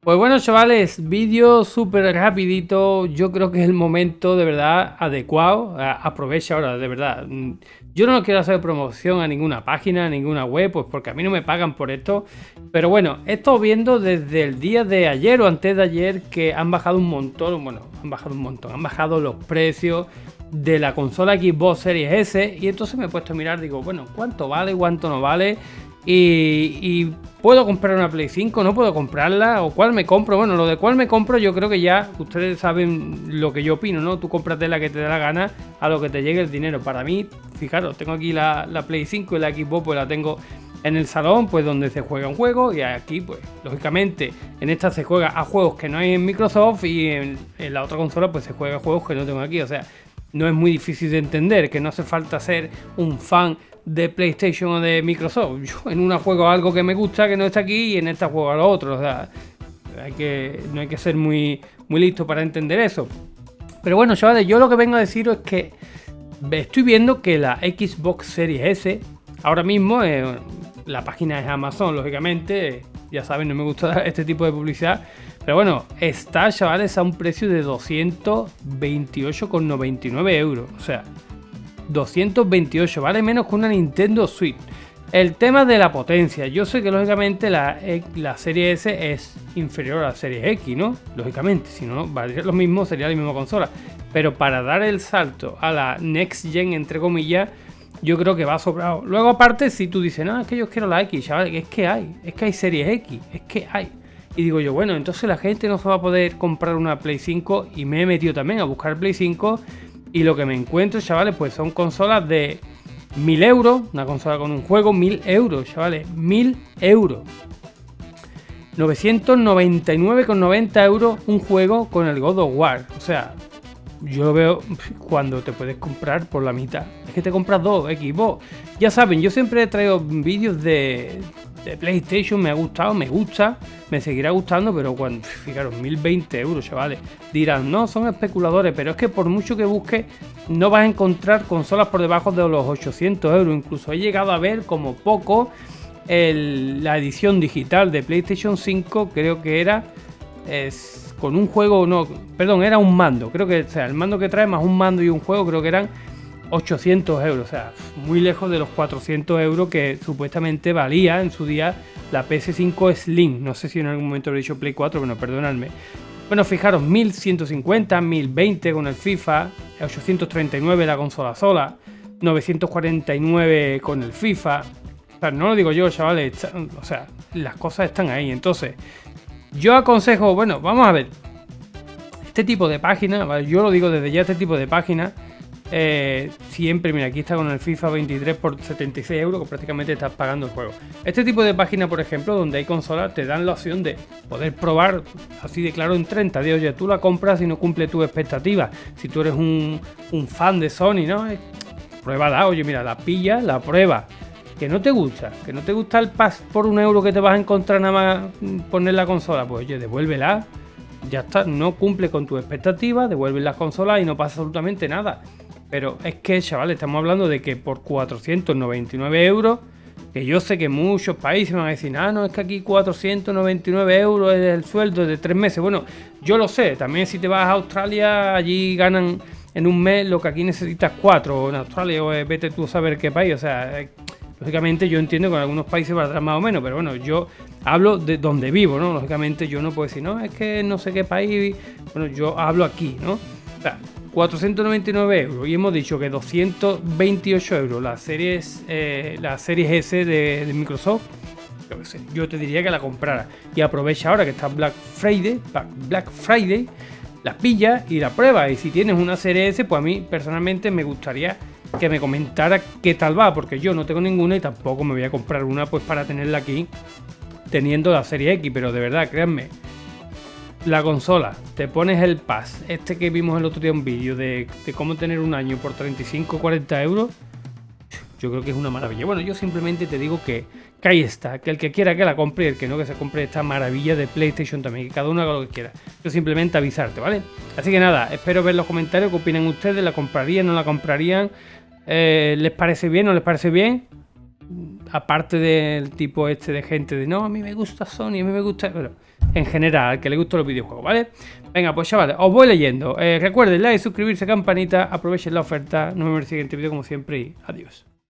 Pues bueno, chavales, vídeo súper rapidito. Yo creo que es el momento de verdad adecuado. Aprovecha ahora, de verdad. Yo no quiero hacer promoción a ninguna página, a ninguna web, pues porque a mí no me pagan por esto. Pero bueno, he estado viendo desde el día de ayer o antes de ayer que han bajado un montón. Bueno, han bajado un montón. Han bajado los precios de la consola Xbox Series S. Y entonces me he puesto a mirar, digo, bueno, ¿cuánto vale? ¿Cuánto no vale? Y ¿puedo comprar una Play 5? ¿No puedo comprarla? ¿O cuál me compro? Bueno, lo de cuál me compro yo creo que ya ustedes saben lo que yo opino, ¿no? Tú cómprate la que te dé la gana a lo que te llegue el dinero. Para mí, fijaros, tengo aquí la Play 5 y la Xbox pues la tengo en el salón, pues donde se juega un juego, y aquí pues lógicamente en esta se juega a juegos que no hay en Microsoft y en la otra consola pues se juega a juegos que no tengo aquí. O sea, no es muy difícil de entender, que no hace falta ser un fan de PlayStation o de Microsoft. Yo en una juego algo que me gusta que no está aquí y en esta juego a lo otro. O sea, no hay que ser muy listo para entender eso. Pero bueno, chavales, yo lo que vengo a deciros es que estoy viendo que la Xbox Series S ahora mismo, la página es Amazon, lógicamente, ya saben, no me gusta este tipo de publicidad. Pero bueno, está, chavales, a un precio de 228,99 euros. O sea, 228, vale menos que una Nintendo Switch. El tema de la potencia, yo sé que lógicamente la serie S es inferior a la serie X, ¿no? Lógicamente, si no valdría lo mismo, sería la misma consola. Pero para dar el salto a la Next Gen, entre comillas, yo creo que va sobrado. Luego aparte, si tú dices, no, es que yo quiero la X, chaval, es que hay series X, es que hay. Y digo yo, bueno, entonces la gente no se va a poder comprar una Play 5 y me he metido también a buscar Play 5 y lo que me encuentro, chavales, pues son consolas de 1000 euros, una consola con un juego, 1000 euros, chavales, 1000 euros. 999,90 euros un juego con el God of War. O sea, yo lo veo cuando te puedes comprar por la mitad. Es que te compras dos Xbox. Ya saben, yo siempre he traído vídeos de PlayStation, me ha gustado, me gusta, me seguirá gustando, pero cuando, fijaros, 1020 euros, chavales. Dirán, no, son especuladores, pero es que por mucho que busques, no vas a encontrar consolas por debajo de los 800 euros. Incluso he llegado a ver como poco la edición digital de PlayStation 5, creo que era con un juego, no, perdón, era un mando. Creo que, o sea, el mando que trae más un mando y un juego, creo que eran 800 euros, o sea, muy lejos de los 400 euros que supuestamente valía en su día la PS5 Slim. No sé si en algún momento lo he dicho Play 4, bueno, perdonadme. Bueno, fijaros, 1150, 1020 con el FIFA, 839 la consola sola, 949 con el FIFA. O sea, no lo digo yo, chavales, o sea, las cosas están ahí. Entonces, yo aconsejo, bueno, vamos a ver, este tipo de páginas, ¿vale? Yo lo digo desde ya, este tipo de páginas, siempre, mira, aquí está con el FIFA 23 por 76 euros, que prácticamente estás pagando el juego. Este tipo de página, por ejemplo, donde hay consolas, te dan la opción de poder probar así de claro en 30 días. Oye, tú la compras y no cumple tus expectativas. Si tú eres un fan de Sony, ¿no? Pruébala, oye, mira, la pilla, la prueba. Que no te gusta el pass por 1 euro que te vas a encontrar nada más poner la consola, pues oye, devuélvela. Ya está, no cumple con tus expectativas, devuelves las consolas y no pasa absolutamente nada. Pero es que, chavales, estamos hablando de que por 499 euros, que yo sé que muchos países van a decir, ah, no, es que aquí 499 euros es el sueldo de 3 meses. Bueno, yo lo sé, también si te vas a Australia, allí ganan en un mes lo que aquí necesitas 4, o en Australia, o vete tú a saber qué país, o sea, lógicamente yo entiendo que en algunos países valdrá más o menos, pero bueno, yo hablo de donde vivo, ¿no? Lógicamente yo no puedo decir, no, es que no sé qué país, bueno, yo hablo aquí, ¿no? O sea, 499 euros y hemos dicho que 228 euros la series S de Microsoft. Yo te diría que la comprara y aprovecha ahora que está Black Friday, la pilla y la prueba. Y si tienes una serie S, pues a mí personalmente me gustaría que me comentara qué tal va, porque yo no tengo ninguna y tampoco me voy a comprar una pues para tenerla aquí teniendo la serie X. Pero de verdad, créanme, la consola, te pones el pass, este que vimos el otro día un vídeo de cómo tener un año por 35 o 40 euros, yo creo que es una maravilla. Bueno, yo simplemente te digo que ahí está, que el que quiera que la compre y el que no, que se compre esta maravilla de PlayStation también, que cada uno haga lo que quiera. Yo simplemente avisarte, ¿vale? Así que nada, espero ver los comentarios, qué opinan ustedes, ¿la comprarían, no la comprarían? ¿Les parece bien, no les parece bien? Aparte del tipo este de gente de, no, a mí me gusta Sony, a mí me gusta... Bueno, en general, que le gustan los videojuegos, ¿vale? Venga, pues chavales, os voy leyendo. Recuerden like, suscribirse, campanita, aprovechen la oferta. Nos vemos en el siguiente vídeo como siempre y adiós.